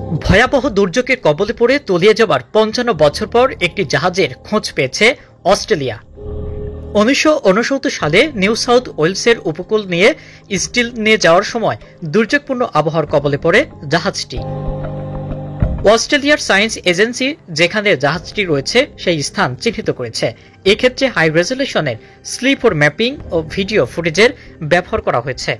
ভয়াবহ দুর্যোগের কবলে পড়ে তলিয়ে যাবার ৫৫ বছর পর একটি জাহাজের খোঁজ পেয়েছে অস্ট্রেলিয়া। ১৯৬৯ সালে নিউ সাউথ ওয়েলসের উপকূল নিয়ে স্টিল নিয়ে যাওয়ার সময় দুর্যোগপূর্ণ আবহাওয়ার কবলে পড়ে জাহাজটি। অস্ট্রেলিয়ার সায়েন্স এজেন্সি যেখানে জাহাজটি রয়েছে সেই স্থান চিহ্নিত করেছে। এক্ষেত্রে হাই রেজলিউশনের স্লিপ ম্যাপিং ও ভিডিও ফুটেজের ব্যবহার করা হয়েছে।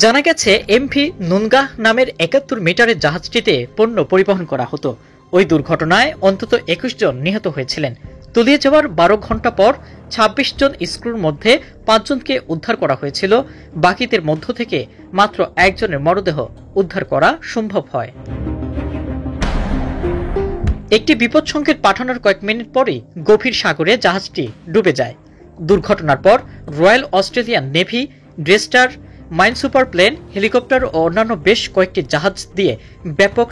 জানা গেছে এমভি নুনগাহ নামের ৭১ মিটারের জাহাজটিতে পণ্য পরিবহন করা হতো। ওই দুর্ঘটনায় অন্তত ২১ জন নিহত হয়েছিলেন। তলিয়ে যাওয়ার ১২ ঘণ্টা পর ২৬ জন স্ক্রুর মধ্যে ৫ জনকে উদ্ধার করা হয়েছিল। বাকিদের মধ্য থেকে মাত্র একজনের মরদেহ উদ্ধার করা সম্ভব হয়। একটি বিপদ সংকেত পাঠানোর কয়েক মিনিট পরই গভীর সাগরে জাহাজটি ডুবে যায়। দুর্ঘটনার পর Royal Australian Navy, destroyer, minesweeper plane, helicopter ও অন্যান্য বেশ কয়েকটি জাহাজ দিয়ে ব্যাপক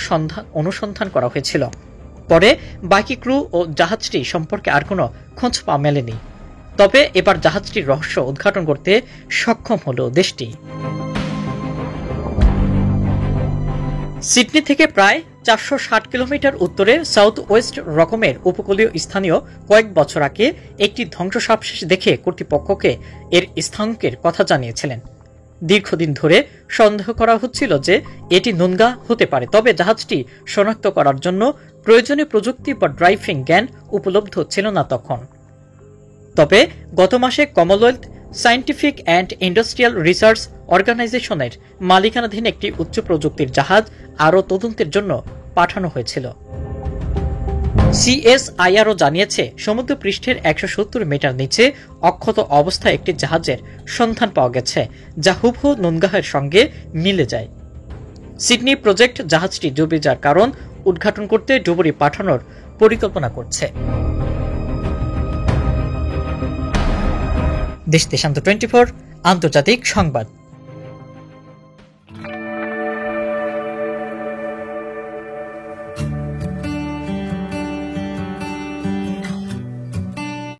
অনুসন্ধান করা হয়েছিল। পরে বাকি ক্রু ও জাহাজটি সম্পর্কে আর কোনো খোঁজ পাওয়া মেলেনি। তবে এবার জাহাজটির রহস্য উদ্ঘাটন করতে সক্ষম হল দেশটি। সিডনি থেকে প্রায় ৪৬০ কিলোমিটার উত্তরে সাউথ ওয়েস্ট রকমের উপকূলীয় স্থানীয় কয়েক বছর আগে একটি ধ্বংসাবশেষ দেখে কর্তৃপক্ষকে এর স্থানাঙ্কের কথা জানিয়েছিলেন। দীর্ঘদিন ধরে সন্দেহ করা হচ্ছিল যে এটি নুনগাহ হতে পারে, তবে জাহাজটি শনাক্ত করার জন্য প্রয়োজনীয় প্রযুক্তি বা ড্রাইভিং জ্ঞান উপলব্ধ ছিল না তখন। তবে গত মাসে Commonwealth scientific and industrial research অর্গানাইজেশনের মালিকানাধীন একটি উচ্চ প্রযুক্তির জাহাজ আরও তদন্তের জন্য পাঠানো হয়েছিল। সিএসআইআরও জানিয়েছে সমুদ্র পৃষ্ঠের ১৭০ মিটার নিচে অক্ষত অবস্থায় একটি জাহাজের সন্ধান পাওয়া গেছে, যা হুবহু নুনগাহের সঙ্গে মিলে যায়। সিডনি প্রজেক্ট জাহাজটি ডুবে যাওয়ার কারণ উদ্ঘাটন করতে ডুবুরি পাঠানোর পরিকল্পনা করছে। দেশ দেশান্তর 24 আন্তর্জাতিক সংবাদ।